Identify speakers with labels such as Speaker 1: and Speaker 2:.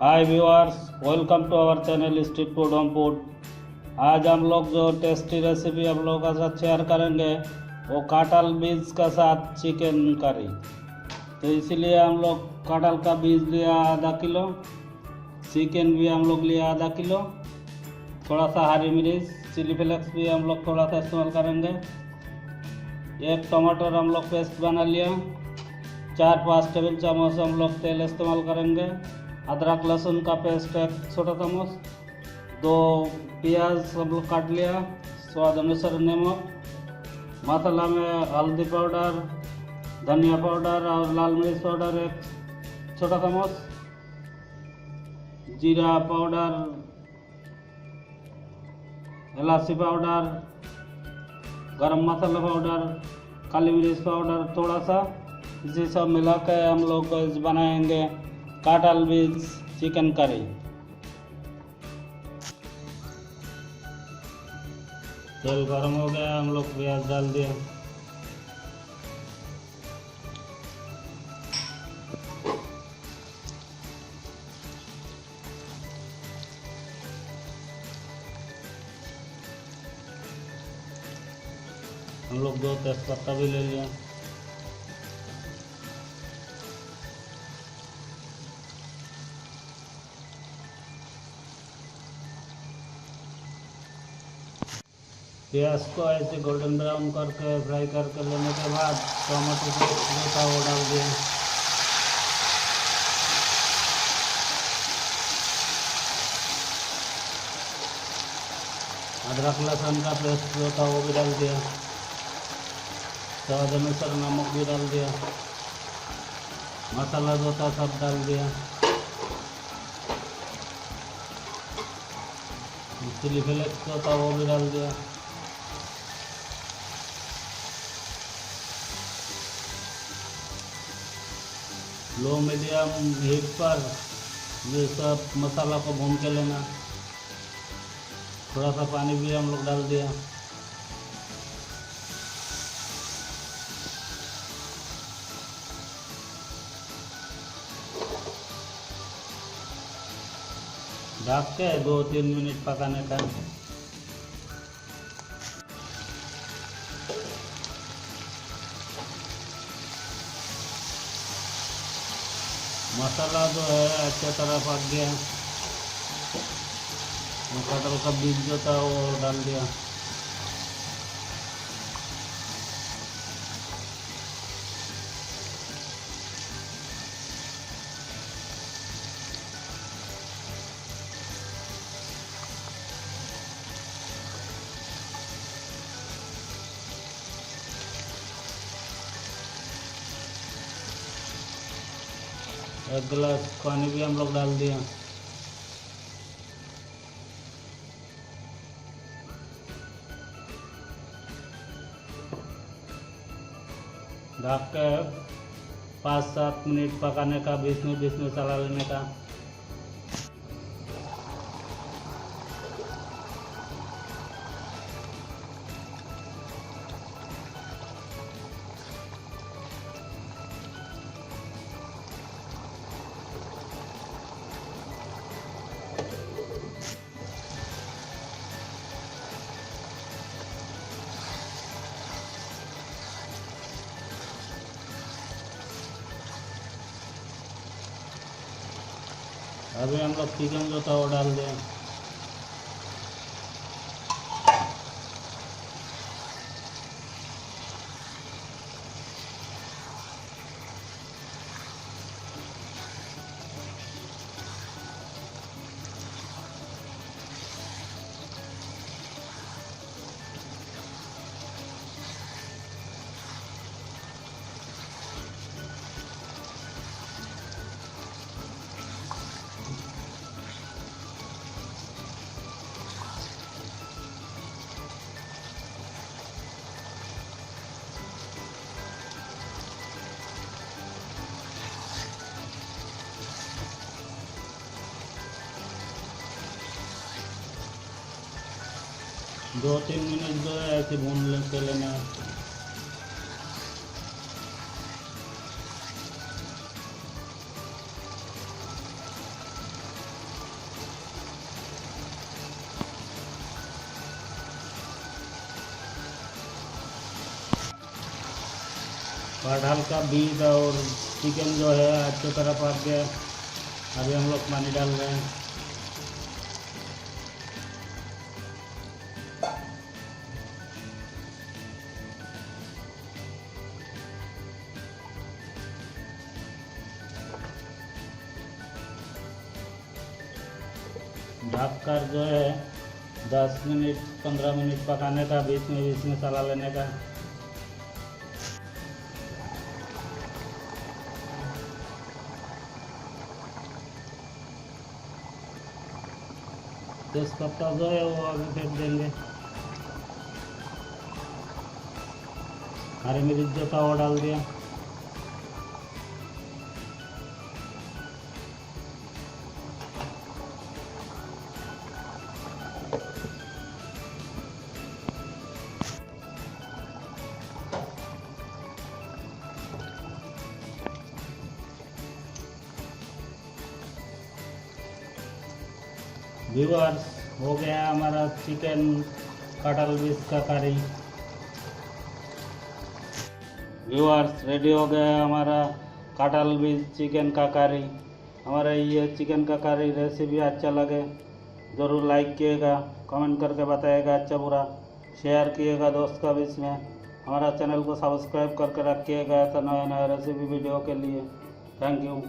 Speaker 1: Hi viewers, welcome to our channel street food home food. आज हम लोग जो टेस्टी रेसिपी हम लोगों के साथ शेयर करेंगे वो कटहल बीज का साथ चिकन करी। तो इसीलिए हम लोग कटहल का बीज लिया आधा किलो, चिकन भी हम लोग लिया आधा किलो, थोड़ा सा हरी मिर्च, चिली फ्लेक्स भी हम लोग थोड़ा सा इस्तेमाल करेंगे। एक टमाटर हम लोग पेस्ट बना लिया, 4-5 टेबल चम्मच हम लोग तेल इस्तेमाल करेंगे। अदरक लहसुन का पेस्ट एक छोटा चम्मच, 2 प्याज हम लोग काट लिया, स्वाद अनुसार नमक। मसाला में हल्दी पाउडर, धनिया पाउडर और लाल मिर्च पाउडर एक छोटा चम्मच, जीरा पाउडर, इलायची पाउडर, गरम मसाला पाउडर, काली मिर्च पाउडर थोड़ा सा। इसी सब मिला के हम लोग बनाएंगे कटहल बीज चिकन करी। तेल गरम हो गया, हम लोग प्याज डाल दिए। हम लोग 2 तेजपत्ता भी ले लिया। प्याज को ऐसे गोल्डन ब्राउन करके फ्राई करके लेने के बाद टमाटर को जो था वो डाल दिया। अदरक लहसुन का पेस्ट जो था वो भी डाल दिया। स्वाद अनुसार नमक भी डाल दिया। मसाला जो था सब डाल दिया। चिली फ्लेक्स जो था वो भी डाल दिया। लो मीडियम हीट पर ये सब मसाला को भून के लेना। थोड़ा सा पानी भी हम लोग डाल दिया। ढक के 2-3 मिनट पकाने का। मसाला जो है अच्छे तरह पक गया। कटहल का बीज जो था वो डाल दिया। एक गिलास पानी भी हम लोग डाल दिया। ढक के 5-7 मिनट पकाने का, बीच में चला लेने का। अभी हम लोग चिकन जो था वो डाल दें। दो 3 मिनट जो है ऐसे भून के लेना है। कटहल का बीज और चिकन जो है अच्छी तरह पक गया। अभी हम लोग पानी डाल रहे हैं। ढककर जो है 10 मिनट 15 मिनट पकाने का, बीच में चला लेने का। तेजपत्ता जो है वो अभी फेंक देंगे। हरी मिर्च जो था वो डाल दिया। व्यूअर्स, हो गया हमारा चिकन कटहल बीज का करी। व्यूअर्स, रेडी हो गया हमारा कटहल बीज चिकन का करी। हमारा ये चिकन का करी रेसिपी अच्छा लगे ज़रूर लाइक किएगा, कमेंट करके बताइएगा अच्छा बुरा, शेयर किएगा दोस्त का बीच में। हमारा चैनल को सब्सक्राइब करके रखिएगा तो नए नए रेसिपी वीडियो के लिए। Thank you.